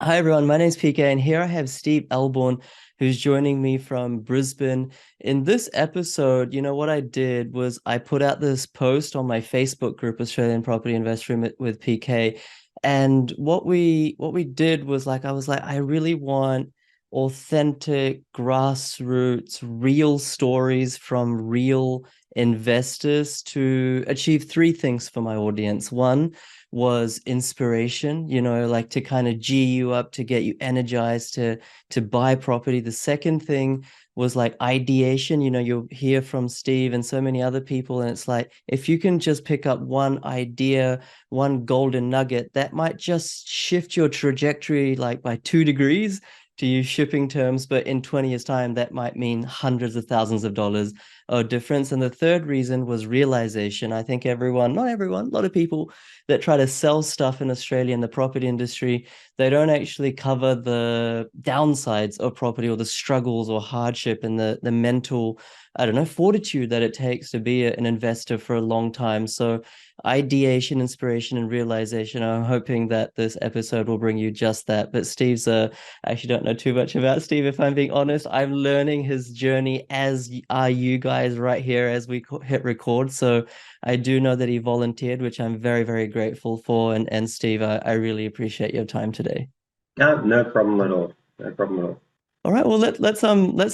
Hi everyone, my name's PK, and here I have Steve Elbourn, who's joining me from Brisbane. In this episode, what I did was I put out this post on my Facebook group, Australian Property Investor with PK. And what we did was I was like, I really want authentic, grassroots, real stories from real investors to achieve three things for my audience. One was inspiration, like to kind of G you up, to get you energized to buy property. The second thing was like ideation. You'll hear from Steve and so many other people, and it's like if you can just pick up one idea, one golden nugget, that might just shift your trajectory like by 2 degrees to use shipping terms, but in 20 years' time, that might mean hundreds of thousands of dollars of difference. And the third reason was realization. I think everyone, not everyone, a lot of people that try to sell stuff in Australia in the property industry, they don't actually cover the downsides of property or the struggles or hardship and the mental, I don't know, fortitude that it takes to be an investor for a long time. So ideation, inspiration, and realization. I'm hoping that this episode will bring you just that. But Steve's I actually don't know too much about Steve, if I'm being honest. I'm learning his journey, as are you guys right here as we hit record. So I do know that he volunteered, which I'm very, very grateful for. And Steve, I really appreciate your time today. No, no problem at all. No problem at all. All right, well let's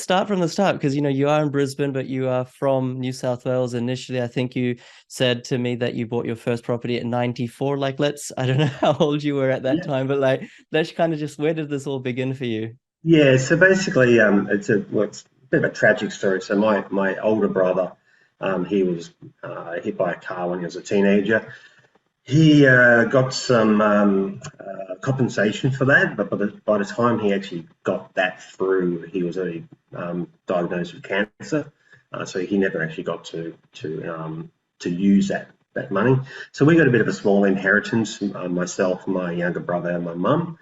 start from the start, because you are in Brisbane, but you are from New South Wales initially. I think you said to me that you bought your first property at 94. Like, I don't know how old you were at that Yeah. time, but like let's kind of just, where did this all begin for you? Yeah, so basically, it's a bit of a tragic story. So my older brother, he was hit by a car when he was a teenager. He got some compensation for that, but by the time he actually got that through, he was already diagnosed with cancer. So he never actually got to use that money. So we got a bit of a small inheritance, myself, my younger brother, and my mum.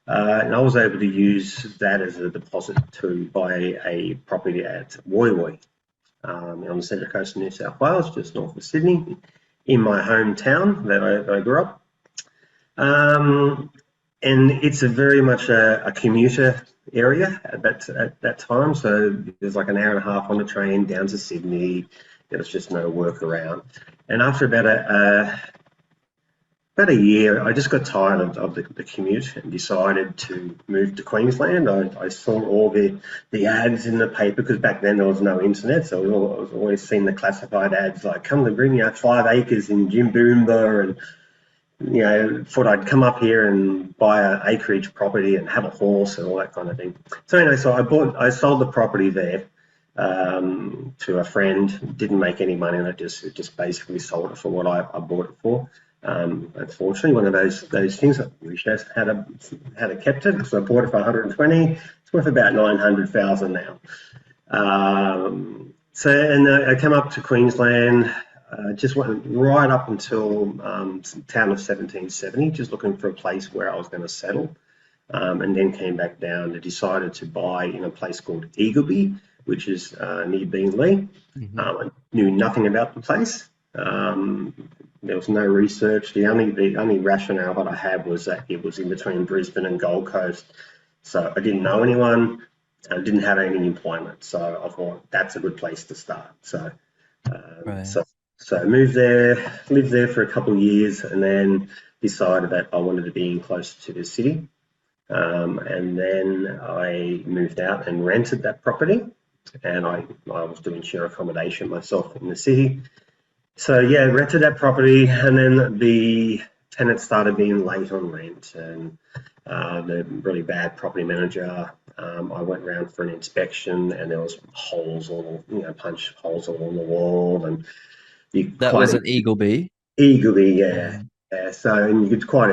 And I was able to use that as a deposit to buy a property at Woy Woy on the Central Coast of New South Wales, just north of Sydney, in my hometown that I grew up. Um, and it's a very much a commuter area at that time. So there's like an hour and a half on the train down to Sydney. There was just no work around. And after about a year, I just got tired of the commute and decided to move to Queensland. I saw all the ads in the paper because back then there was no internet, so I was always seeing the classified ads like "come to bring you 5 acres in Jimboomba," and thought I'd come up here and buy an acreage property and have a horse and all that kind of thing. So anyway, so I sold the property there to a friend. Didn't make any money, and I just basically sold it for what I bought it for. Unfortunately, one of those things I wish I had kept it, because I bought it for 120. It's worth about 900,000 now. And I came up to Queensland. Just went right up until town of 1770, just looking for a place where I was going to settle, and then came back down and decided to buy in a place called Eagleby, which is near Beenleigh. Mhm. I knew nothing about the place. There was no research. The only rationale that I had was that it was in between Brisbane and Gold Coast, so I didn't know anyone. I didn't have any employment, so I thought that's a good place to start. So, um, Right. so, so I moved there, lived there for a couple of years, and then decided that I wanted to be in closer to the city. And then I moved out and rented that property, and I was doing share accommodation myself in the city. So yeah, rented that property, and then the tenants started being late on rent, and the really bad property manager. I went around for an inspection, and there was holes all, punch holes all on the wall, and you That quite was at Eagleby. eagerly, yeah. Right. Yeah, so and you could quite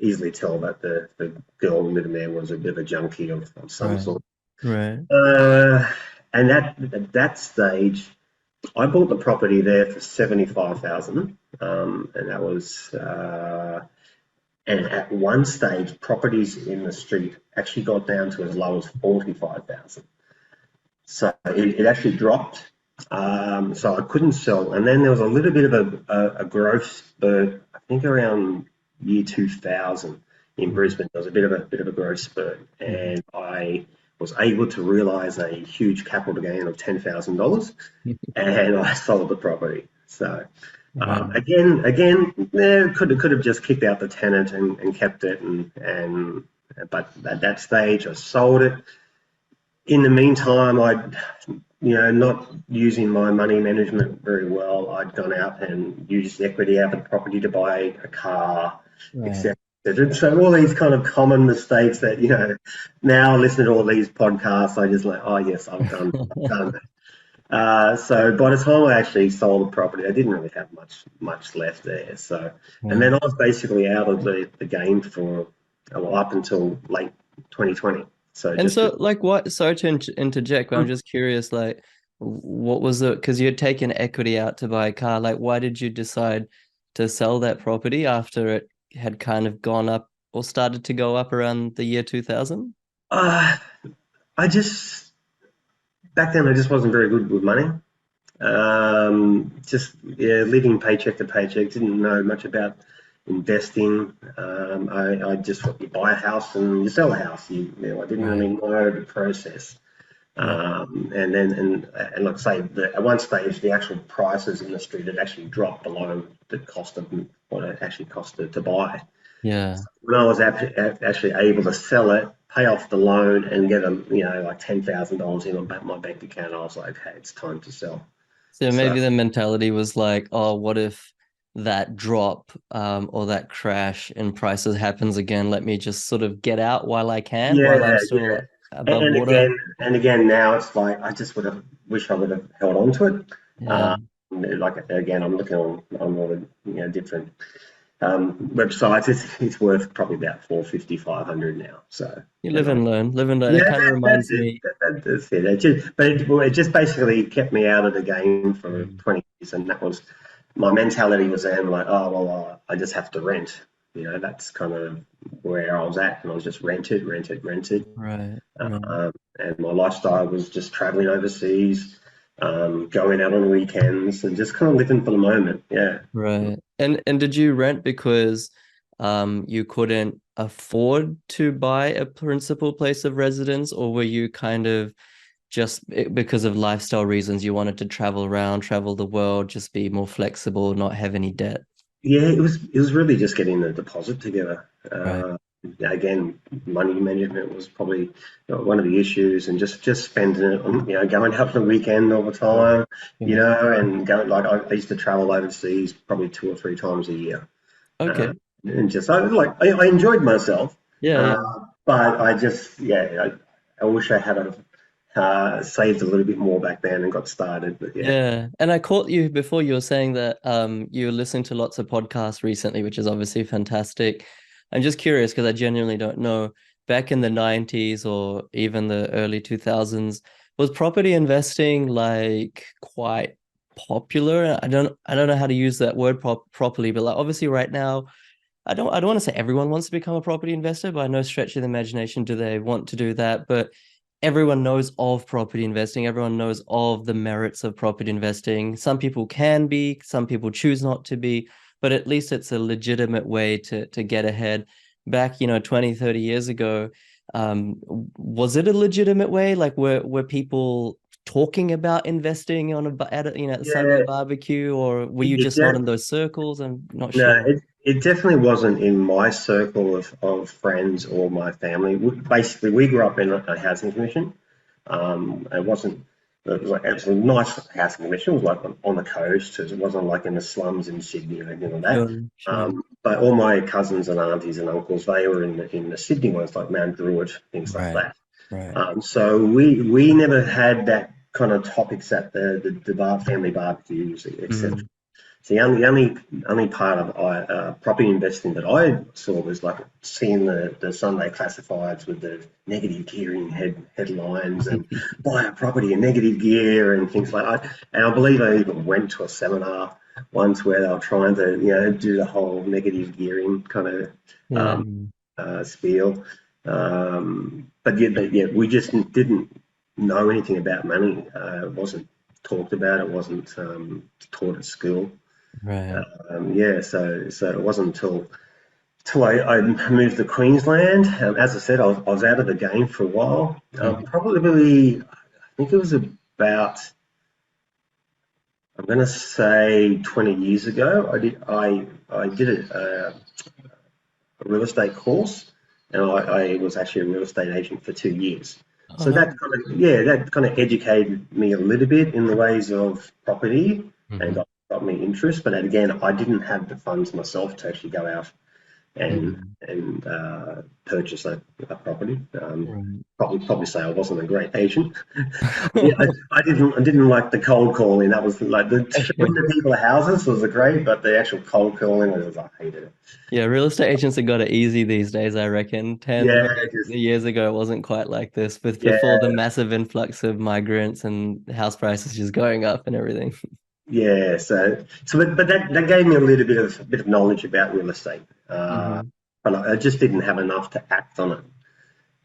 easily tell that the girl living there was a bit of a junkie of some Right. sort. Right. Uh, and at that stage, I bought the property there for 75,000, and that was. And at one stage, properties in the street actually got down to as low as 45,000. So it actually dropped. So I couldn't sell. And then there was a little bit of a growth spurt, I think around year 2000, in Mhm. Brisbane. There was a bit of a growth spurt, Mhm. and I was able to realise a huge capital gain of $10,000, and I sold the property. So Right. again, could have just kicked out the tenant and kept it, and but at that stage I sold it. In the meantime, not using my money management very well, I'd gone out and used equity out of the property to buy a car, Right. etc. So all these kind of common mistakes that, now listening to all these podcasts, I just like, oh yes, I've done that. So by the time I actually sold the property, I didn't really have much left there. So, and then Yeah. I was basically out of the game for, well, up until late 2020. So And just so, like, what? Sorry to interject, but I'm just curious. Like, what was it? Because you had taken equity out to buy a car. Like, why did you decide to sell that property after it had kind of gone up or started to go up around the year 2000? uh, I just back then I just wasn't very good with money. Just yeah, living paycheck to paycheck. Didn't know much about investing. I just thought you buy a house and you sell a house. I didn't really Right. know the process. Yeah. And like I say, at one stage, the actual prices in the street had actually dropped below the cost of what it actually costed to buy. Yeah. When I was actually able to sell it, pay off the loan, and get like $10,000 in on my bank account, I was like, hey, it's time to sell. So So maybe the mentality was like, oh, what if that drop or that crash in prices happens again? Let me just sort of get out while I can, while I'm yeah, yeah. still And, above and water. again, and again, now it's like I just would have wish I would have held on to it. Yeah. Uh, like again, I'm looking on all the different websites. It's worth probably about 450, 500 now. So You and live and learn, live and learn. yeah, It kind of that's reminds it. me. That's it. It just basically kept me out of the game for Mm. 20 years, and that was my mentality was then like, oh well, I just have to rent. That's kind of where I was at, and I was just rented. Right, right, And my lifestyle was just traveling overseas, going out on weekends, and just kind of living for the moment. Yeah. right. And did you rent because you couldn't afford to buy a principal place of residence, or were you kind of just because of lifestyle reasons you wanted to travel around, travel the world, just be more flexible, not have any debt? Yeah, it was really just getting the deposit together. Right. Again, money management was probably one of the issues, and just spending it on going out for the weekend all the Mm. time, Yeah. and going like I used to travel overseas probably 2 or 3 times a year, Okay. and just I enjoyed myself, Yeah, uh, yeah. but I just I wish I had saved a little bit more back then and got started, but yeah. Yeah. And I caught you before you were saying that you were listening to lots of podcasts recently, which is obviously fantastic. I'm just curious because I genuinely don't know. Back in the 90s or even the early 2000s, was property investing like quite popular? I don't know how to use that word properly, but like obviously right now, I don't want to say everyone wants to become a property investor, but I know stretch of the imagination, do they want to do that? But everyone knows of property investing. Everyone knows of the merits of property investing. Some people can be, some people choose not to be, but at least it's a legitimate way to get ahead. Back, 20, 30 years ago, was it a legitimate way? Like were people talking about investing on at a Sunday Yeah, barbecue, or were you it, just not it, in those circles? I'm not No, sure. it definitely wasn't in my circle of friends or my family. Basically, we grew up in a housing commission. It wasn't. It was a nice housing commission. It was like on the coast. It wasn't like in the slums in Sydney or anything like that. Sure, sure. But all my cousins and aunties and uncles, they were in the Sydney ones, like Mount Druitt, things like Right, that. right. So we never had that kind of topics at the family barbecues, etc. Mm. So the only part of property investing that I saw was like seeing the Sunday classifieds with the negative gearing headlines and buy a property in negative gear and things like that. And I believe I even went to a seminar once where they were trying to do the whole negative gearing kind of Yeah. um, spiel. But yeah, we just didn't know anything about money. It wasn't talked about. It wasn't taught at school. Right. Yeah, so it wasn't until till I moved to Queensland. As I said, I was out of the game for a while. Mhm. Probably, I think it was about, I'm going to say 20 years ago. I did a real estate course, and I was actually a real estate agent for 2 years. Oh So no. that kind of educated me a little bit in the ways of property and Hmm. got me interest. But again, I didn't have the funds myself to actually go out Hmm. and purchase a property. Right. Probably say I wasn't a great agent. I didn't like the cold calling. That was like the showing the people houses was great, but the actual cold calling was I hated it. Yeah, real estate agents have got it easy these days, I reckon. 10, Yeah, 20 just years ago, it wasn't quite like this with before yeah, the massive influx of migrants and house prices just going up and everything. yeah. But that gave me a little bit of knowledge about real estate. Hmm. But I just didn't have enough to act on it.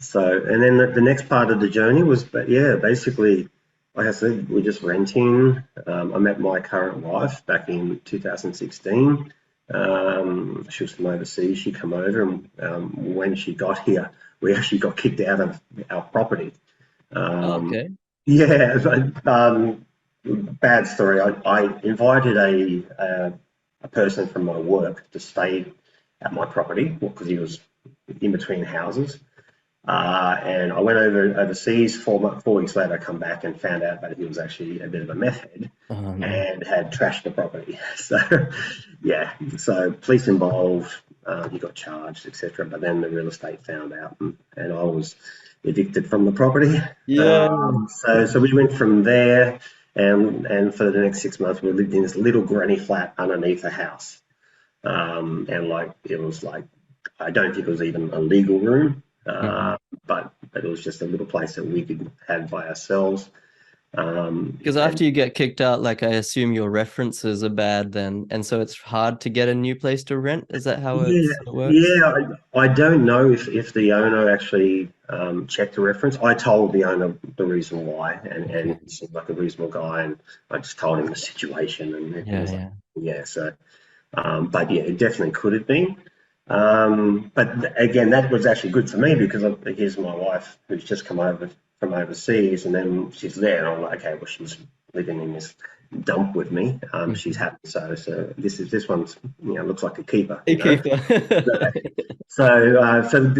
So, and then the next part of the journey was, but yeah, basically, like I said, we're just renting. I met my current wife back in 2016. She was from overseas. She came over, and when she got here, we actually got kicked out of our property. Oh, Um, okay. yeah, bad story. I invited a person from my work to stay at my property because he was in between houses. And I went overseas 4 weeks later. I come back and found out that he was actually a bit of a meth head Oh no. and had trashed the property. So, yeah, so police involved. He got charged, etc. But then the real estate found out, and I was evicted from the property. Yeah. So we went from there, and for the next 6 months we lived in this little granny flat underneath a house. And like it was like I don't think it was even a legal room, Hmm. but it was just a little place that we could have by ourselves. Because And after you get kicked out, like I assume your references are bad then, and so it's hard to get a new place to rent. Is that how yeah, it works? yeah, I don't know if the owner actually checked the reference. I told the owner the reason why, and Okay. he seemed like a reasonable guy, and I just told him the situation, and he Yeah, was like, yeah. yeah. So, but yeah, it definitely could have been. But again, that was actually good for me because here's my wife who's just come over from overseas, and then she's there, and I'm like, okay, well, she's living in this dump with me. She's Mhm. happy, so this one's looks like a keeper, Beekeeper. So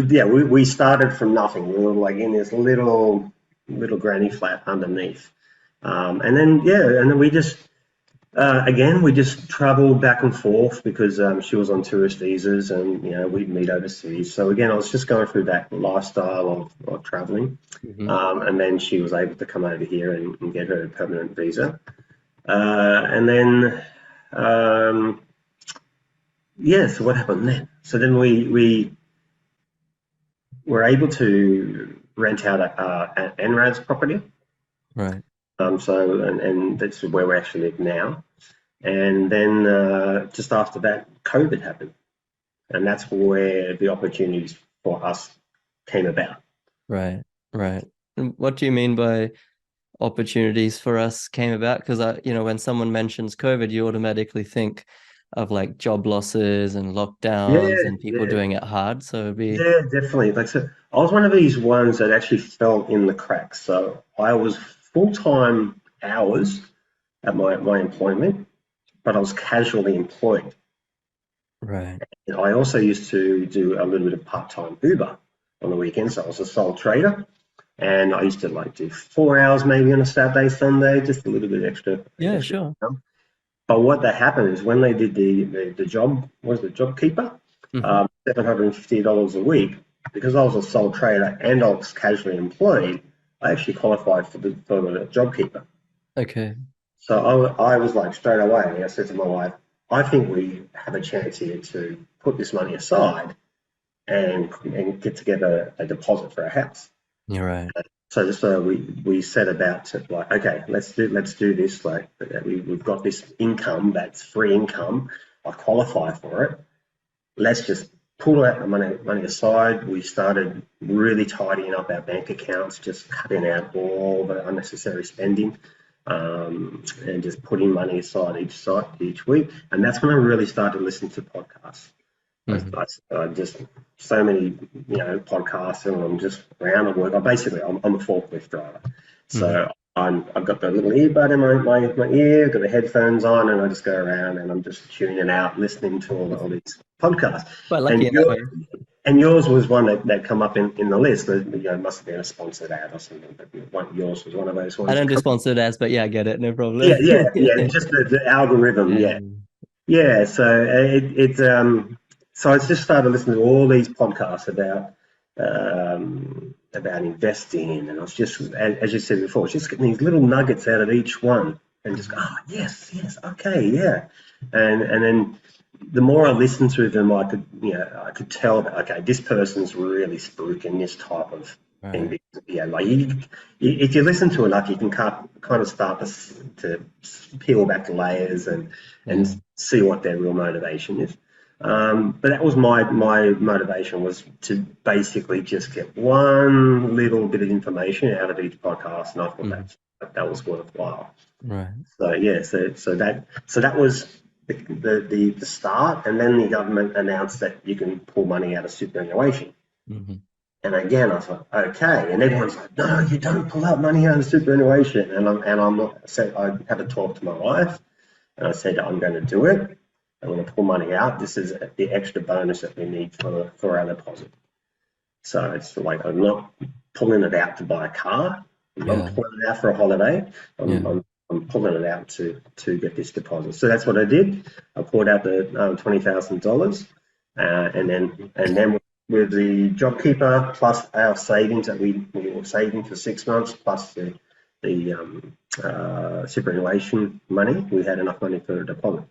yeah, we started from nothing. We were like in this little granny flat underneath, and then we just again, we just travelled back and forth because she was on tourist visas and, we'd meet overseas. So again, I was just going through that lifestyle of travelling. Hmm. And then she was able to come over here and get her permanent visa. And then, um, yeah, so what happened then? So then we were able to rent out an NRAD's property. Right. And that's where we actually live now. And then just after that, COVID happened. And that's where the opportunities for us came about. Right. Right. And what do you mean by opportunities for us came about? Because when someone mentions COVID, you automatically think of like job losses and lockdowns Yeah, and people yeah, doing it hard. So it'd be, yeah, definitely. Like so, I was one of these ones that actually fell in the cracks. So I was full time hours at my employment, but I was casually employed. right. And I also used to do a little bit of part time Uber on the weekends. So I was a sole trader, and I used to like do 4 hours maybe on a Saturday, Sunday, just a little bit Yeah, extra sure. income. But what that happened is when they did the job, was the job keeper, Hmm. $750 a week, because I was a sole trader and I was casually employed, I actually qualified for the job keeper. Okay. So I was like straight away, I said to my wife, I think we have a chance here to put this money aside and get together a deposit for a house. You're right. So we set about to like, okay, let's do this. Like we've got this income that's free income. I qualify for it. Let's just pull that money aside. We started really tidying up our bank accounts, just cutting out all the unnecessary spending, and just putting money aside each week. And that's when I really started listening to podcasts. Hmm. I just so many podcasts, and I'm just around at work. I'm a forklift driver, Hmm. so I've got the little earbud in my ear, got the headphones on, and I just go around and I'm just tuning out, listening to all these podcasts. Quite And lucky in that yours way. and yours was one that come up in the list. It must have been a sponsored ad or something, but yours was one of those I ones. don't do sponsored ads, but yeah, I get it. No Yeah, problem. yeah. Just the algorithm. Yeah, Um, yeah. So so I just started listening to all these podcasts about investing, and I was just, as you said before, just getting these little nuggets out of each one, and just mhm. yes, okay, yeah, and then the more I listened to them, I could tell that okay, this person's really spruiking this type of thing. Right. Because, yeah, like if you listen to enough, you can kind of start to peel back the layers and Yeah. see what their real motivation is. But that was my motivation, was to basically just get one little bit of information out of each podcast, and I thought Mhm. that was worthwhile. Right. So yeah, so that was the start, and then the government announced that you can pull money out of superannuation. Hmm. And again, I thought, okay, and everyone's like, no, you don't pull out money out of superannuation. So I had a talk to my wife, and I said, I'm going to do it. I'm going to pull money out. This is the extra bonus that we need for our deposit. So it's like I'm not pulling it out to buy a car. I'm not Yeah. pulling it out for a holiday. Yeah. I'm pulling it out to get this deposit. So that's what I did. I pulled out the $20,000, and then with the JobKeeper plus our savings that we were saving for 6 months plus the superannuation money, we had enough money for a deposit.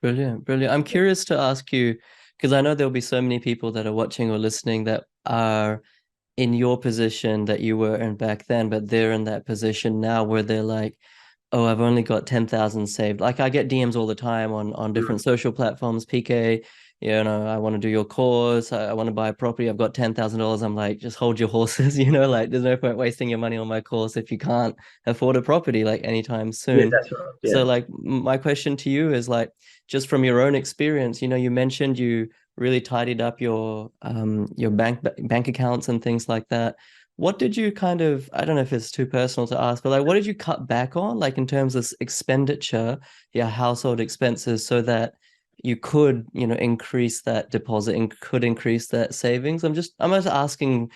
Brilliant. Brilliant. I'm curious to ask you, because I know there'll be so many people that are watching or listening that are in your position that you were in back then, but they're in that position now where they're like, oh, I've only got 10,000 saved. Like I get DMs all the time on different social platforms, PK, I want to do your course. I want to buy a property. I've got $10,000. I'm like, just hold your horses, like there's no point wasting your money on my course if you can't afford a property like anytime Yeah, soon. that's right. So Yeah. like my question to you is like, just from your own experience, you mentioned you really tidied up your bank accounts and things like that. What did you kind of, I don't know if it's too personal to ask, but like what did you cut back on, like in terms of expenditure, your household expenses, so that you could, increase that deposit and could increase that savings? I'm just asking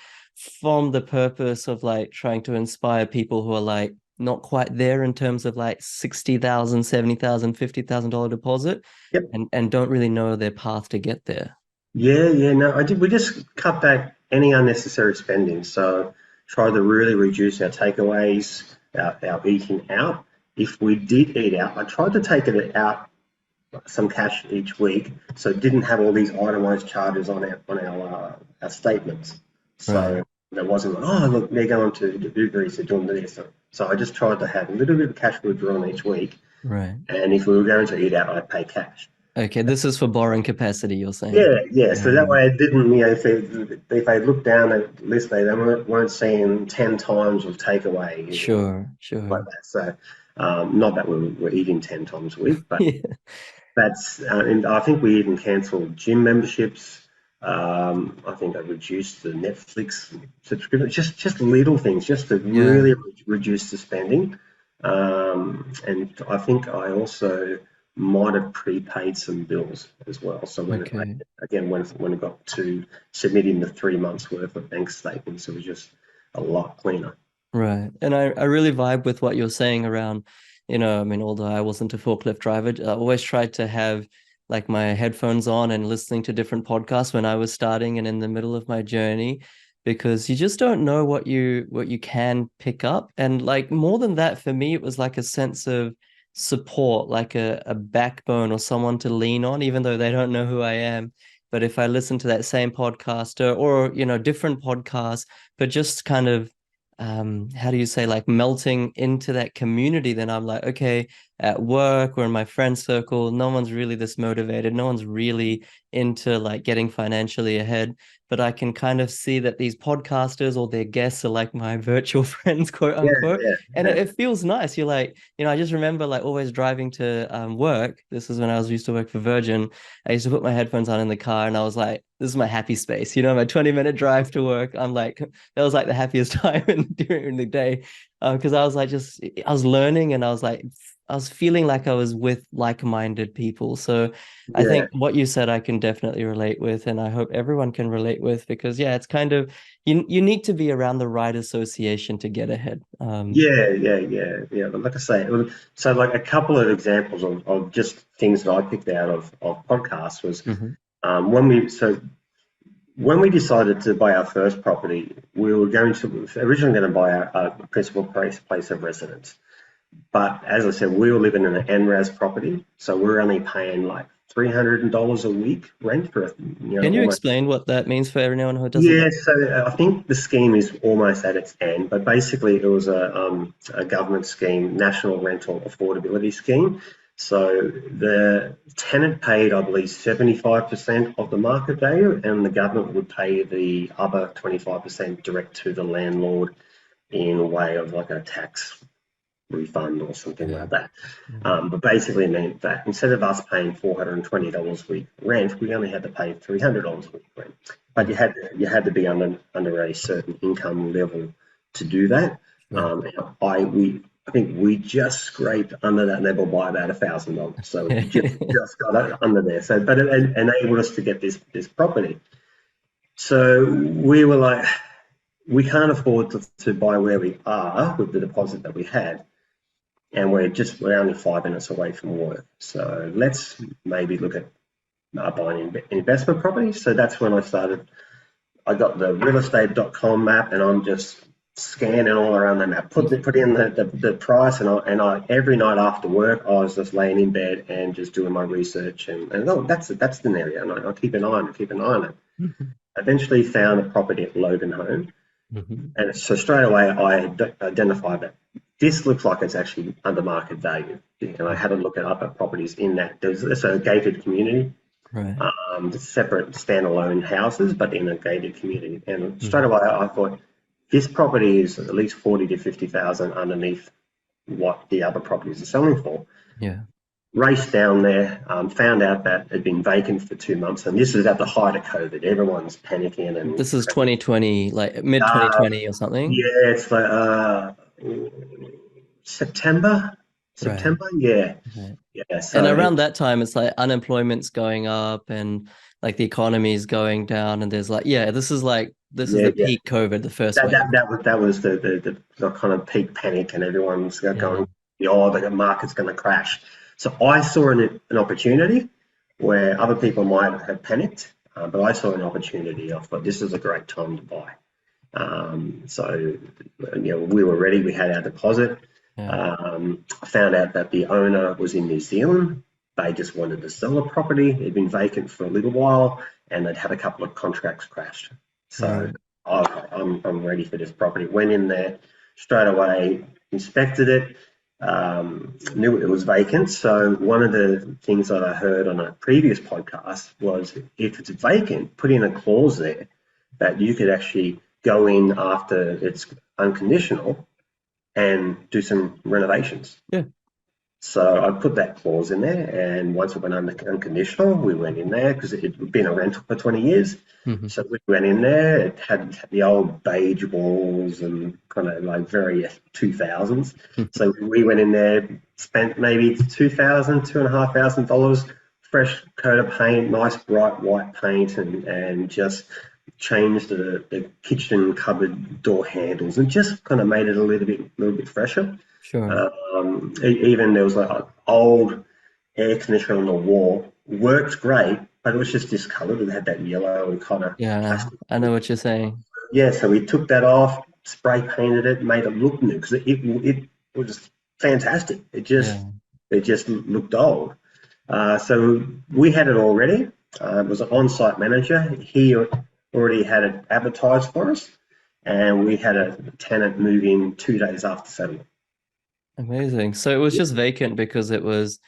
from the purpose of like trying to inspire people who are like not quite there in terms of like 60,000, 70,000, $50,000 deposit Yep. and don't really know their path to get there. Yeah, yeah, no, I did. We just cut back any unnecessary spending. So try to really reduce our takeaways, our eating out. If we did eat out, I tried to take it out some cash each week, so it didn't have all these itemized charges our statements. Right, So there wasn't like, oh look, they're going to the Uber Eats, they're doing this. So I just tried to have a little bit of cash withdrawn each week, right. and if we were going to eat out, I'd pay cash. Okay, this is for borrowing capacity, you're saying. Yeah, yeah. So that Yeah. way, it didn't, if they look down at the list, they weren't seeing 10 times of takeaway or Sure, like sure. that. So, not that we're eating 10 times a week, but Yeah. and I think we even cancelled gym memberships. I think I reduced the Netflix subscription. Just little things, just to Yeah. really reduce the spending. And I think I also might have prepaid some bills as well. So Okay. when it got to submitting the 3 months worth of bank statements, it was just a lot cleaner. Right. And I really vibe with what you're saying around, I mean, although I wasn't a forklift driver, I always tried to have like my headphones on and listening to different podcasts when I was starting and in the middle of my journey, because you just don't know what you can pick up. And like more than that, for me, it was like a sense of support, like a backbone or someone to lean on, even though they don't know who I am. But if I listen to that same podcaster or, different podcasts, but just kind of how do you say, like melting into that community, then I'm like, okay, at work or in my friend circle, no one's really this motivated. No one's really into like getting financially ahead. But I can kind of see that these podcasters or their guests are like my virtual friends, quote Yeah, unquote. yeah, And yeah, it feels nice. You're like, I just remember like always driving to work. This is when I was used to work for Virgin. I used to put my headphones on in the car and I was like, this is my happy space. My 20-minute drive to work. I'm like, that was like the happiest time during the day. Because I was like, I was learning and I was feeling like I was with like-minded people. So I yeah. think what you said I can definitely relate with, and I hope everyone can relate with, because yeah, it's kind of you need to be around the right association to get ahead. Yeah. But like I say, so like a couple of examples of just things that I picked out of podcasts was Mhm. when we decided to buy our first property, we were originally going to buy a principal place of residence. But as I said, we were living in an NRAS property, so we were only paying like $300 a week rent for Can you almost. explain what that means for anyone who doesn't know? Yeah, so I think the scheme is almost at its end, but basically it was a government scheme, National Rental Affordability Scheme. So the tenant paid, I believe, 75% of the market value, and the government would pay the other 25% direct to the landlord in a way of like a tax refund or something Yeah. like that. Mhm. But basically it meant that instead of us paying $420 a week rent, we only had to pay $300 a week rent. But Mhm. you had to be under a certain income level to do that. Sure. I think we just scraped under that level by about $1,000. So we just got under there. So, but it enabled us to get this property. So we were like, we can't afford to buy where we are with the deposit that we had, and we're only 5 minutes away from work. So let's maybe look at buying investment properties. So that's when I started. I got the realestate.com map, and I'm just scanning all around the map. Put in the price, and I every night after work I was just laying in bed and just doing my research, and oh, that's an area, and I keep an eye on it, keep an eye on it. Mhm. Eventually found a property at Logan Home, Mhm. and so straight away I identified that this looks like it's actually under market value. And I had a look at properties in that. There's a gated community, Right. separate standalone houses, but in a gated community. And straight Mhm. away I thought this property is at least 40 to 50,000 underneath what the other properties are selling for. Yeah. Raced down there, found out that it had been vacant for 2 months, and this is at the height of COVID. Everyone's panicking and This is 2020, like mid uh, 2020 or something. yeah, it's like September. Right. September, yeah, Right. yeah. And So around that time, it's like unemployment's going up and like the economy is going down. And there's like, yeah, this is yeah, the yeah. peak COVID, the first That wave. that that was the kind of peak panic, and everyone's Yeah. going, oh, the market's going to crash. So I saw an opportunity where other people might have panicked, but I saw an opportunity. I thought this is a great time to buy. So we were ready. We had our deposit. Yeah. I found out that the owner was in New Zealand. They just wanted to sell the property. It'd been vacant for a little while, and they'd had a couple of contracts crashed. So Right. I'm ready for this property. Went in there straight away, inspected it, knew it was vacant. So one of the things that I heard on a previous podcast was if it's vacant, put in a clause there that you could actually go in after it's unconditional and do some renovations. Yeah. So I put that clause in there, and once it went unconditional, we went in there because it had been a rental for 20 years. Mhm. So we went in there. It had the old beige walls and kind of like very 2000s. So we went in there, spent maybe $2,500, fresh coat of paint, nice bright white paint, and just changed the kitchen cupboard door handles and just kind of made it a little bit fresher. Sure. Even there was like an old air conditioner on the wall, worked great, but it was just discolored. It had that yellow and kind of Yeah. plastic. I know what you're saying. Yeah, so we took that off, spray painted it, made it look new because it was fantastic. Yeah. It just looked old. So we had it already. It was an on-site manager. He already had it advertised for us, and we had a tenant move in 2 days after settlement. Amazing. So it was just vacant because it was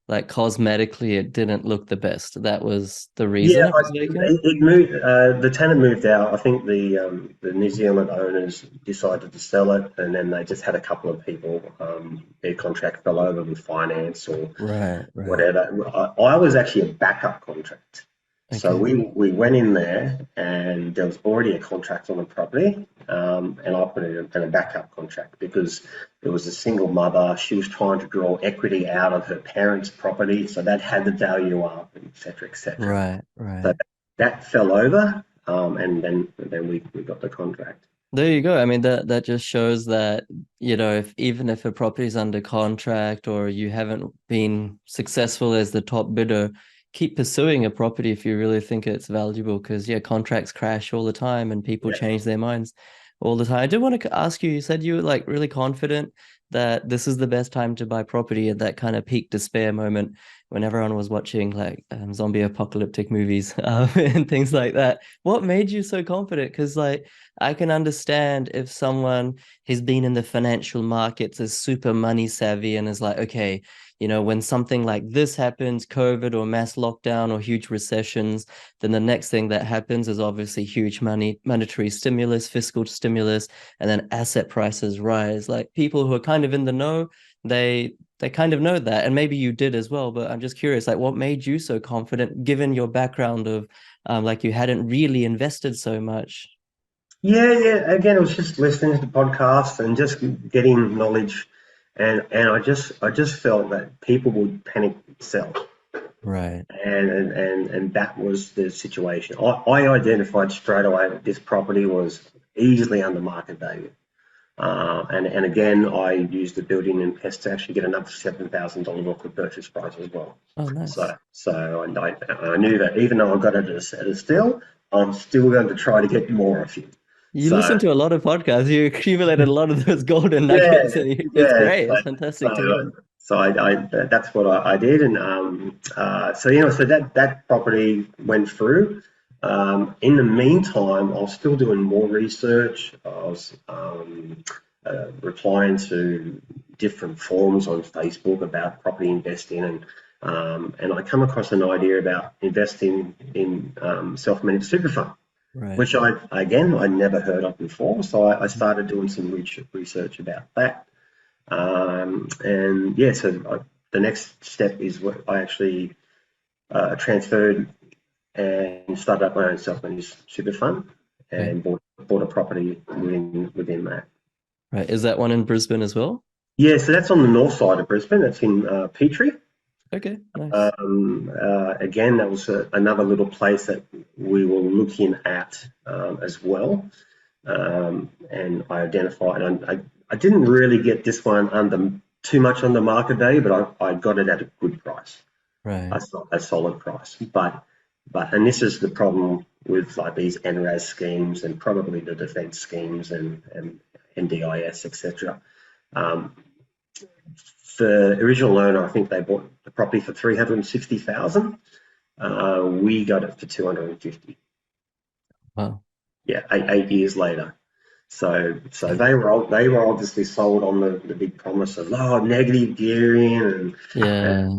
like cosmetically it didn't look the best. That was the Yeah, reason it was vacant? it moved. The tenant moved out. I think the New Zealand owners decided to sell it, and then they just had a couple of people. Their contract fell over with finance or Right, right. whatever. I was actually a backup contract. So Okay. we went in there and there was already a contract on the property, and I put it in a backup contract because there was a single mother. She was trying to draw equity out of her parents' property, so that had the value up, et cetera, et cetera. Right, So right. that fell over, and then we got the contract. There you go. I mean, that just shows that, if even if a property is under contract or you haven't been successful as the top bidder, keep pursuing a property if you really think it's valuable. Because yeah, contracts crash all the time and people Yeah. change their minds all the time. I did want to ask you, you said you were like really confident that this is the best time to buy property at that kind of peak despair moment when everyone was watching like zombie apocalyptic movies and things like that. What made you so confident? Because like I can understand if someone has been in the financial markets, is super money savvy, and is like, okay, when something like this happens, COVID or mass lockdown or huge recessions, then the next thing that happens is obviously huge monetary stimulus, fiscal stimulus, and then asset prices rise. Like people who are kind of in the know, they kind of know that, and maybe you did as well. But I'm just curious, like, what made you so confident, given your background of, like, you hadn't really invested so much? Yeah. Again, it was just listening to podcasts and just getting knowledge, and I just felt that people would panic sell, Right. and that was the situation. I identified straight away that this property was easily under market value. And again, I used the building and pest to actually get another $7,000 off the purchase price as well. Oh, So, nice. so I knew that even though I got it at a steal, I'm still going to try to get more of you. You So, listen to a lot of podcasts. You accumulated a lot of those golden yeah, nuggets, and it's yeah. great. So, It's so, fantastic to hear. so that's what I did, and so that property went through. In the meantime, I was still doing more research. I was replying to different forums on Facebook about property investing, and I come across an idea about investing in self-managed super fund, Right. which I never heard of before. So I started doing some research about that. And yeah, the next step is what I actually transferred and started up my own self-managed super fund Okay. and bought a property within that. Right. Is that one in Brisbane as well? Yeah, so that's on the north side of Brisbane. That's in Petrie. Okay. Nice. Again, that was another little place that we were looking at as well. And I identified, and I didn't really get this one under too much on the market value, but I got it at a good price, Right. a solid price. And this is the problem with like these NRAS schemes and probably the defence schemes and NDIS, etc. Um, the original owner, I think they bought the property for 360,000. We got it for 250. Wow. Yeah, 8 years later. So Okay. they were obviously sold on the big promise of negative gearing and Yeah.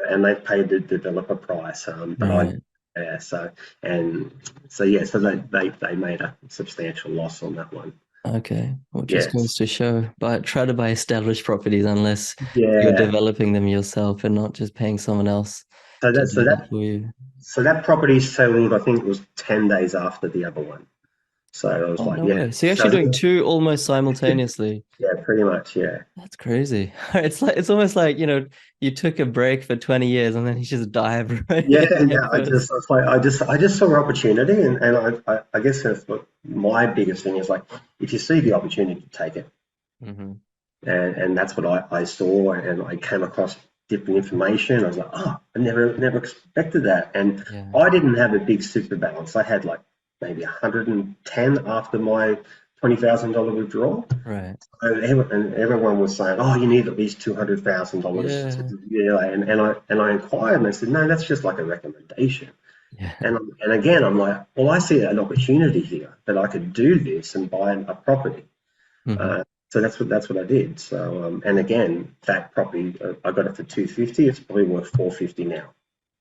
and they paid the developer price. But I Right. yeah and so yeah so they made a substantial loss on that one. Okay. Well, just goes Yes. to show, but try to buy established properties unless you're Yeah. developing them yourself and not just paying someone else So to that so do that that for you. so that property sold. I think it was 10 days after the other one. So I was Oh, like, no yeah. way. So you're actually doing So two almost simultaneously. yeah, pretty much, yeah. That's crazy. It's almost like, you took a break for 20 years and then you just dive right Yeah, in yeah. head first. I was like, I just saw opportunity, and I guess that's what my biggest thing is like. If you see the opportunity, take it, Hmm. and that's what I saw, and I came across different information. I was like, oh, I never expected that, and Yeah. I didn't have a big super balance. I had like maybe 110 after my $20,000 withdrawal. Right. And everyone was saying, "Oh, you need at least $200,000 to Yeah. do," and I inquired, and they said, "No, that's just like a recommendation." Yeah. And again, I'm like, well, I see an opportunity here that I could do this and buy a property. Hmm. So that's what I did. So and again, that property I got it for 250. It's probably worth 450 now.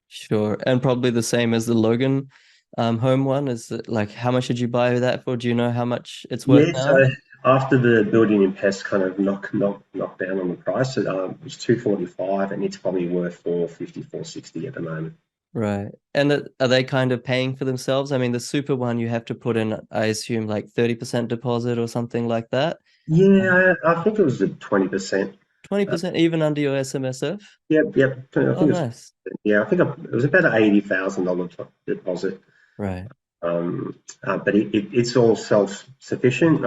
Sure. And probably the same as the Logan home one. Is it like how much did you buy that for? Do you know how much it's worth Yeah. now? So after the building and pest kind of knocked down on the price, it was 245, and it's probably worth 450, 460 at the moment. Right. And are they kind of paying for themselves? I mean, the super one you have to put in, I assume, like 30% deposit or something like that. Yeah, I think it was at 20%. 20% even under your SMSF? Yep, yep. I think Oh, it was. nice. Yeah, I think it was about an $80,000 deposit. Right. But it's all self-sufficient.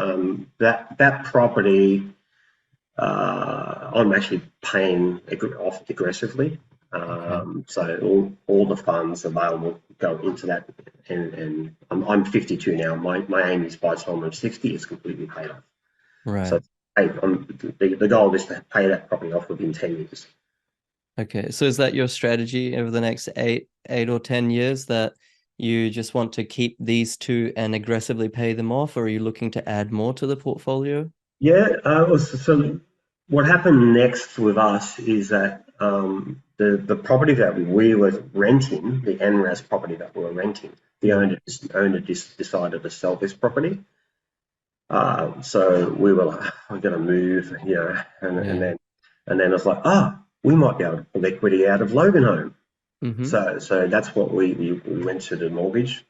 That property, I'm actually paying off aggressively. Okay. So all the funds available go into that, and I'm 52 now. My aim is by the time I'm 60, it's completely paid off. So Right. the goal is to pay that property off within 10 years. Okay. So is that your strategy over the next eight or 10 years that you just want to keep these two and aggressively pay them off, or are you looking to add more to the portfolio? Yeah, so what happened next with us is that the property that we were renting, the NRES property that we were renting, the Mhm. owner decided to sell this property. So we were like, we're going to move, and Yeah. then it's like, we might be able to pull equity out of Logan Home. Hmm. So that's what we went to the mortgage.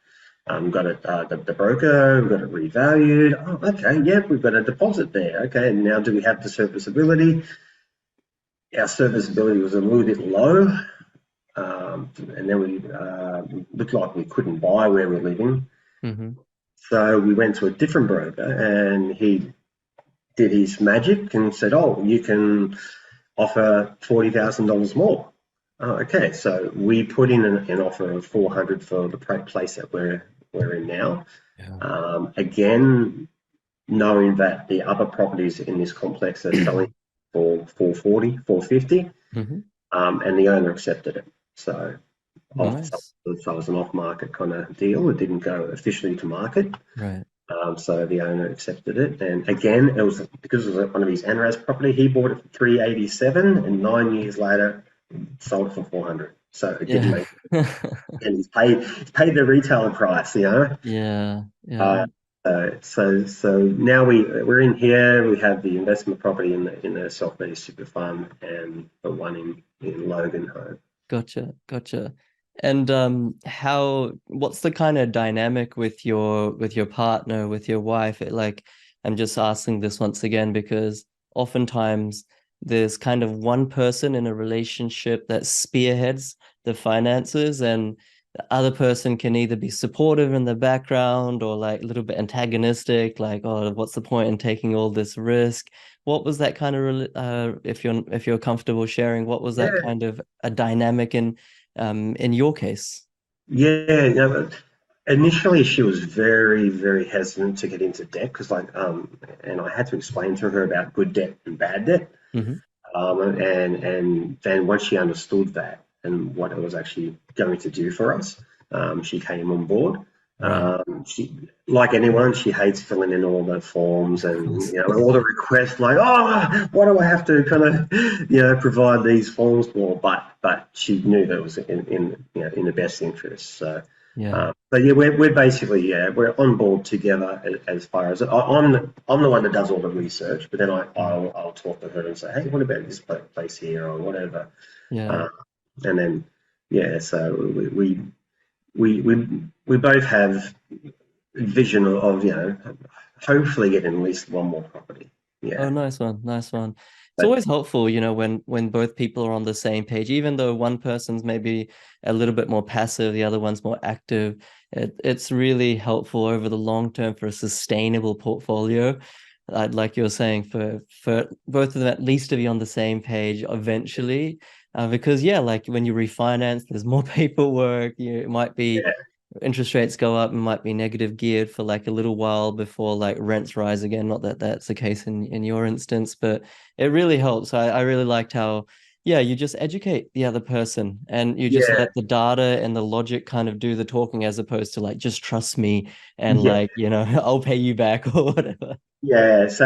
Got it, the broker, we got it revalued. Oh, okay, yeah, we've got a deposit there. Okay, and now do we have the serviceability? Our serviceability was a little bit low, and then we looked like we couldn't buy where we're living. Hmm. So we went to a different broker, and he did his magic and said, "Oh, you can offer $40,000 more." Oh, okay, so we put in an offer of 400 for the place that we're in now. Yeah. Again, knowing that the other properties in this complex are selling for 440, 450, Hmm. and the owner accepted it. So Nice. so it was an off-market kind of deal. It didn't go officially to market. Right. So the owner accepted it, and again, it was because it was one of his NRAS property. He bought it for 387, and 9 years later, sold it for 400. So it didn't Yeah. make, and he's paid the retailer price, you know. Yeah. Yeah. Uh, so now we're in here. We have the investment property in the self-managed super fund, and the one in Logan Home. Gotcha. Gotcha. And what's the kind of dynamic with your partner, with your wife? Like, I'm just asking this once again because oftentimes there's kind of one person in a relationship that spearheads the finances, and the other person can either be supportive in the background or like a little bit antagonistic, like, oh, what's the point in taking all this risk? What was that kind of if you're comfortable sharing, what was that Yeah, kind of a dynamic in your case? yeah. Initially, she was very, very hesitant to get into debt because, and I had to explain to her about good debt and bad debt. Hmm. And then once she understood that and what it was actually going to do for us, she came on board. Right. She, like anyone, she hates filling in all the forms Of and course. all the requests. Like, oh, why do I have to kind of provide these forms for? But she knew that it was in the best interest. So. Yeah. But yeah, we're basically we're on board together as far as I'm the one that does all the research, but then Mm. I'll talk to her and say, hey, what about this place here or whatever, Yeah. uh, and then so we both have vision of hopefully getting at least one more property. Oh, Yeah, nice one. Nice one. It's but always helpful, when both people are on the same page, even though one person's maybe a little bit more passive, the other one's more active. It's really helpful over the long term for a sustainable portfolio. Like you're saying, for both of them at least to be on the same page eventually. Because yeah, like when you refinance, there's more paperwork. It might be yeah, interest rates go up and might be negative geared for like a little while before like rents rise again. Not that that's the case in your instance, but it really helps. I really liked how yeah, you just educate the other person and you just Yeah, let the data and the logic kind of do the talking as opposed to like, just trust me and yeah. like, I'll pay you back or whatever. Yeah, so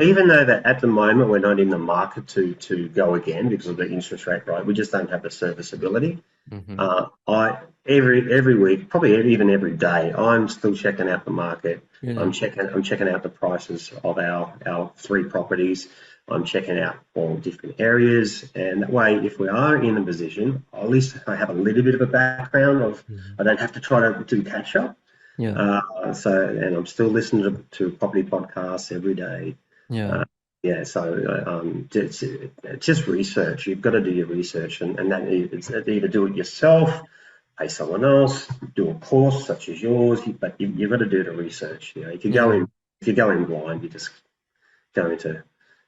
even though that at the moment we're not in the market to go again because of the interest rate, right? We just don't have the serviceability. Hmm. I every week, probably even every day, I'm still checking out the market. Really? I'm checking out the prices of our three properties. I'm checking out all different areas, and that way, if we are in a position, at least I have a little bit of a background of Mhm. I don't have to try to do catch up. Yeah. And I'm still listening to property podcasts every day. Yeah. Uh, yeah, so it's just research. You've got to do your research, and that it's either do it yourself, pay someone else, do a course such as yours. But you've got to do the research. You know, Yeah. if you go in blind, you're just going to,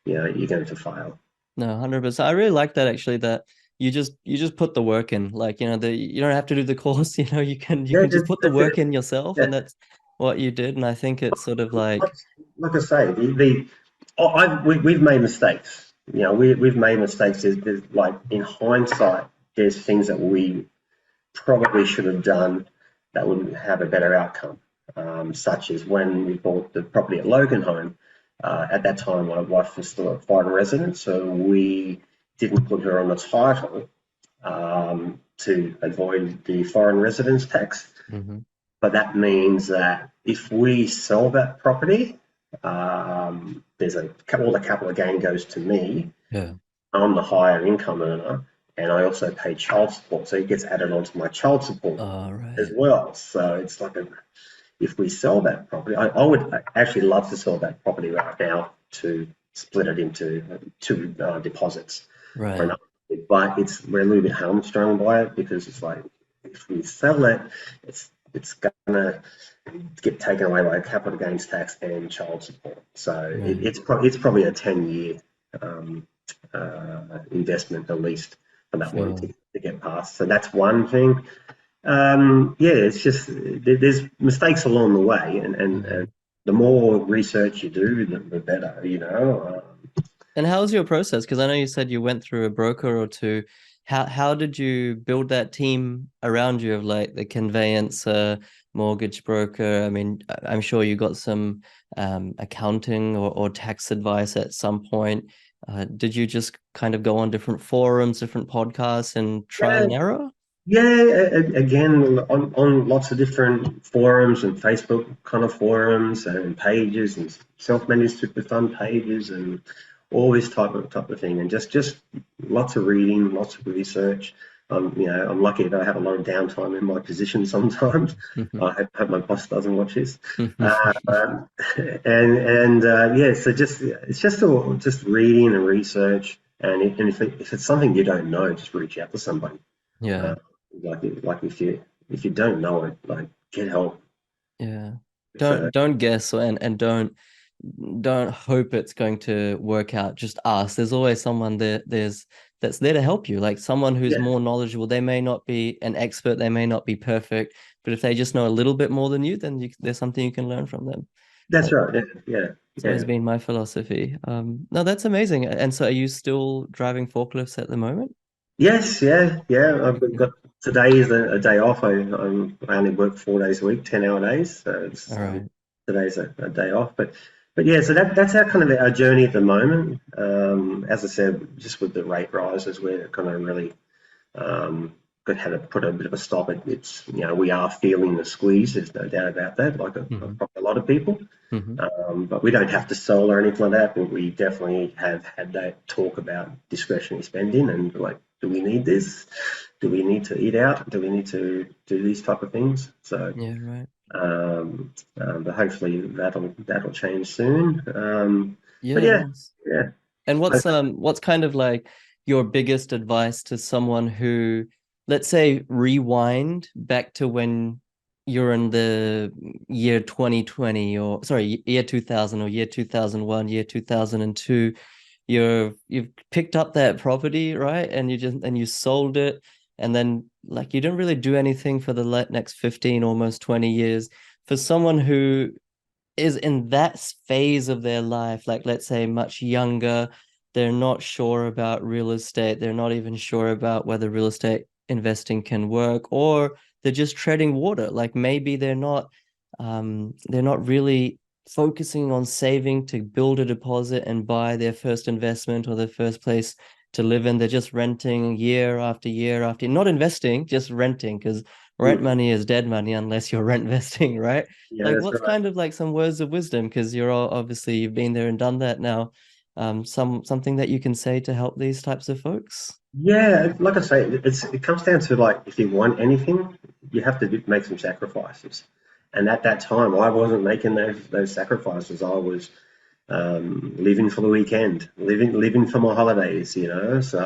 you're going to fail. No, 100%. I really like that actually that you just put the work in. Like, you don't have to do the course, you Yeah, can just put the that's it. work in yourself Yeah. and that's what you did. And I think it's sort of like, like, like I say, we've made mistakes. We've made mistakes. There's like in hindsight, there's things that we probably should have done that would have a better outcome, such as when we bought the property at Loganholme. At that time, my wife was still a foreign resident, so we didn't put her on the title to avoid the foreign residence tax. mhm. But that means that if we sell that property, there's all the capital gain goes to me. Yeah. I'm the higher income earner, and I also pay child support, so it gets added onto my child support All as right. well. So it's like if we sell that property, I would actually love to sell that property right now to split it into two deposits for Right. another. But we're a little bit hamstrung by it because it's like if we sell it, it's gonna get taken away by capital gains tax and child support. So Right. it's probably a 10-year um, investment at least for that one Sure. to get past. So that's one thing. Yeah, it's just there's mistakes along the way, and Mhm. the more research you do, the better, you know. And how was your process? Because I know you said you went through a broker or two. How did you build that team around you of like the conveyancer, mortgage broker? I mean, I'm sure you got some accounting or tax advice at some point. Did you just kind of go on different forums, different podcasts, and trial Yeah, and error? yeah. Again, on lots of different forums and Facebook kind of forums and pages and self-managed super fund pages and all this type of thing, and just lots of reading, lots of research. I'm lucky that I have a lot of downtime in my position sometimes. I hope my boss doesn't watch this. Um, and yeah, so it's just all just reading and research, and if it's something you don't know, just reach out to somebody. Uh, Yeah. like if you don't know it, like get help. Yeah. So Don't guess and don't hope it's going to work out. Just ask. There's always someone that's there to help you. Like someone who's yeah, more knowledgeable. They may not be an expert, they may not be perfect, but if they just know a little bit more than you, then there's something you can learn from them. that's That, right. Yeah, yeah, it's always yeah. been my philosophy. No, that's amazing. And so are you still driving forklifts at the moment? Yes, yeah, yeah. I've Okay. got today is a day off. I only work 4 days a week, 10-hour days. So All right. today's a day off. But yeah, so that's our kind of our journey at the moment. As I said, just with the rate rises, we're kind of really but had to put a bit of a stop. It's we are feeling the squeeze. There's no doubt about that. Like Hmm. probably a lot of people, Hmm. but we don't have to sell or anything like that. But we definitely have had that talk about discretionary spending and like, do we need this? Do we need to eat out? Do we need to do these type of things? So, Yeah, right. but hopefully that'll change soon. But Yeah, yeah, nice. yeah. And what's kind of like your biggest advice to someone who, let's say, rewind back to when you're in the year 2020 or sorry, year 2000 or year 2001, year 2002, you've picked up that property, right? And you sold it and then like you didn't really do anything for the next 15 almost 20 years. For someone who is in that phase of their life, like let's say much younger, they're not sure about real estate. They're not even sure about whether real estate investing can work, or they're just treading water. Like maybe they're not really focusing on saving to build a deposit and buy their first investment or their first place to live in. They're just renting year after year after, not investing, just renting, because rent Mm. money is dead money unless you're rent vesting, right? Yeah, Like that's what's right. kind of like some words of wisdom, because you're all obviously you've been there and done that now. Something that you can say to help these types of folks. Yeah, like I say, it comes down to like if you want anything, you have to make some sacrifices. And at that time, I wasn't making those sacrifices. I was living for the weekend, living for my holidays, you know. So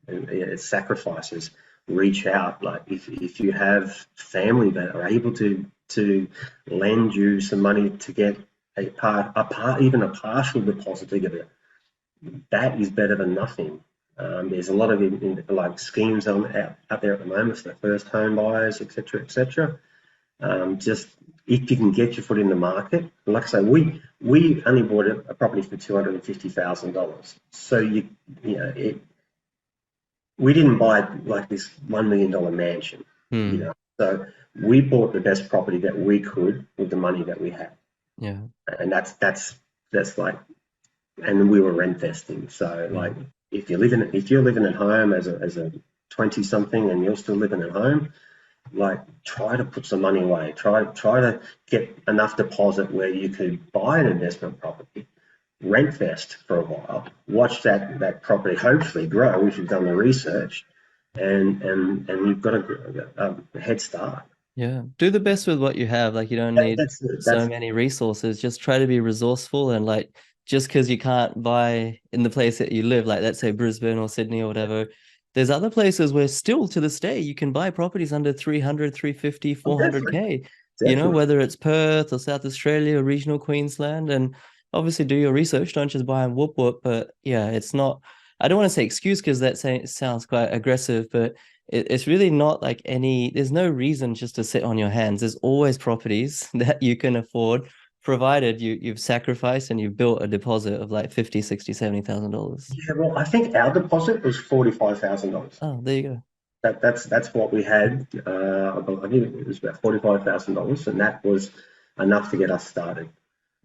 and it's sacrifices. Reach out, like if you have family that are able to lend you some money to get even a partial deposit to get it, that is better than nothing. There's a lot of like schemes out there at the moment for the first home buyers, etc., etc. Just if you can get your foot in the market, and like I say, we only bought a property for $250,000. So you know we didn't buy like this $1 million mansion, you Hmm. know. So we bought the best property that we could with the money that we had, Yeah. and that's like, and we were rent vesting. So Yeah. like if you're living at home as a 20 something and you're still living at home, like try to put some money away. Try to get enough deposit where you could buy an investment property, rent vest for a while, watch that property hopefully grow if you've done the research, and you've got a head start. Yeah. Do the best with what you have. Like you don't need so That's many resources. Just try to be resourceful and like just because you can't buy in the place that you live, like let's say Brisbane or Sydney or whatever, there's other places where still to this day you can buy properties under 300, 350, definitely 400K, definitely. whether it's Perth or South Australia or regional Queensland. And obviously do your research. Don't just buy and whoop whoop. But yeah, it's not, I don't want to say excuse because sounds quite aggressive, but it's really not like there's no reason just to sit on your hands. There's always properties that you can afford, provided you've sacrificed and you've built a deposit of like 50, 60, $70,000. Yeah, well, I think our deposit was $45,000. Oh, there you go. That's what we had. I think it was about $45,000, and that was enough to get us started.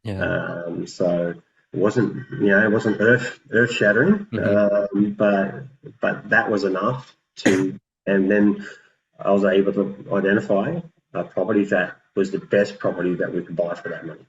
Yeah. So it wasn't earth shattering, Hmm. but that was enough to. And then I was able to identify a property that was the best property that we could buy for that money.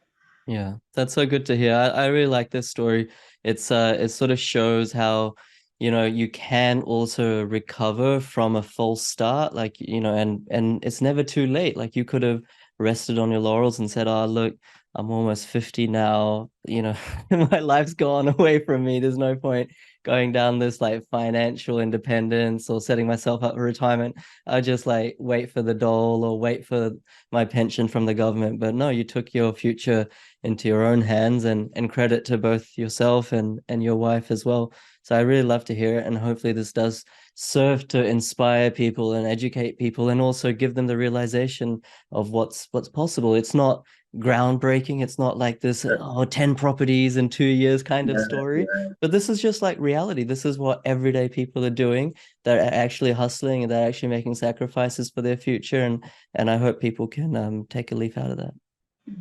Yeah, that's so good to hear. I really like this story. It sort of shows how, you can also recover from a false start, like, and it's never too late. Like you could have rested on your laurels and said, "Oh, look, I'm almost 50 now, my life's gone away from me. There's no point going down this like financial independence or setting myself up for retirement. I just like wait for the dole or wait for my pension from the government." But no, you took your future into your own hands, and credit to both yourself and your wife as well. So I really love to hear it, and hopefully this does serve to inspire people and educate people and also give them the realization of what's possible. It's not groundbreaking. It's not like this, Uh, 10 properties in 2 years kind of yeah, story. yeah, But this is just like reality. This is what everyday people are doing. They're actually hustling and they're actually making sacrifices for their future. And I hope people can take a leaf out of that.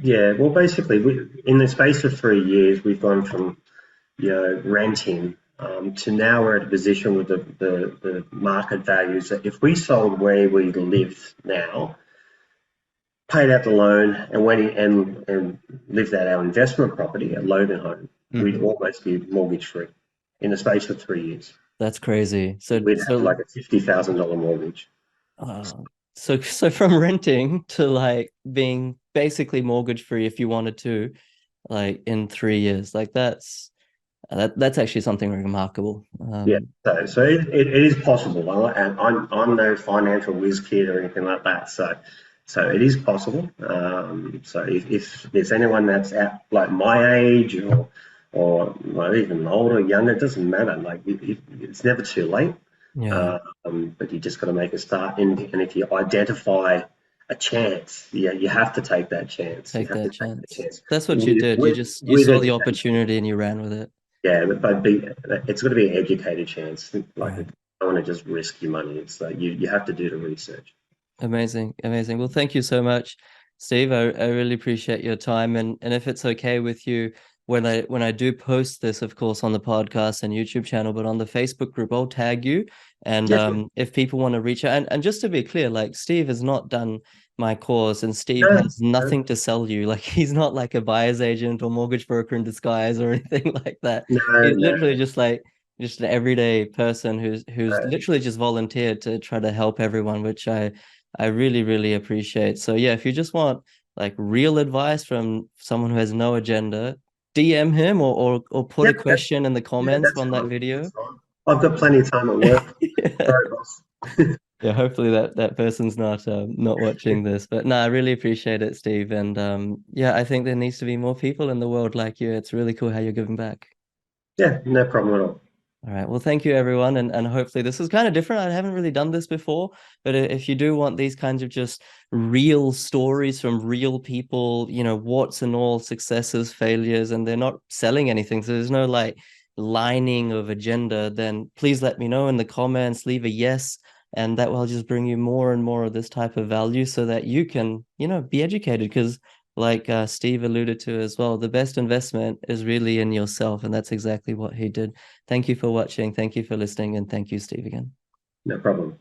yeah. Well, basically, in the space of 3 years, we've gone from renting to now we're at a position with the market values that if we sold where we live now, paid out the loan, and went in and lived at our investment property at Logan Home, we'd Mhm. almost be mortgage free in the space of 3 years. That's crazy. So We'd have so like a $50,000 mortgage. uh, so from renting to like being basically mortgage free if you wanted to, like in 3 years, like that's actually something remarkable. Yeah, so it is possible. And I'm no financial whiz kid or anything like that. So it is possible. So if there's anyone that's at like my age or well, even older, younger, it doesn't matter. Like it's never too late. Yeah, But you just got to make a start. And if you identify a chance, yeah, you have to take that chance. You take have to that take the chance. chance That's what you did. You with saw the education. opportunity and you ran with it. Yeah, but it's got to be an educated chance. Like, I Right. don't want to just risk your money. It's like you have to do the research. Amazing, amazing. Well, thank you so much, Steve. I really appreciate your time. And if it's okay with you, when I do post this, of course, on the podcast and YouTube channel, but on the Facebook group, I'll tag you. And Yeah, cool. if people want to reach out, and just to be clear, like Steve has not done my course, and Steve No, has nothing to sell you. Like he's not like a buyer's agent or mortgage broker in disguise or anything like that. no, He's no. literally just an everyday person who's No. literally just volunteered to try to help everyone, which I really, really appreciate. So yeah, if you just want like real advice from someone who has no agenda, DM him or put Yeah, a question in the yeah, comments that's on that fine. That's video. fine. I've got plenty of time at work. Yeah. Sorry, boss. Yeah, hopefully that person's not watching this. But no, I really appreciate it, Steve. And yeah, I think there needs to be more people in the world like you. It's really cool how you're giving back. Yeah, no problem at all. All right. Well, thank you, everyone. And hopefully this is kind of different. I haven't really done this before, but if you do want these kinds of just real stories from real people, warts and all, successes, failures, and they're not selling anything. So there's no like lining of agenda, then please let me know in the comments, leave a yes, and that will just bring you more and more of this type of value so that you can, be educated. Because like Steve alluded to as well, the best investment is really in yourself. And that's exactly what he did. Thank you for watching. Thank you for listening. And thank you, Steve, again. No problem.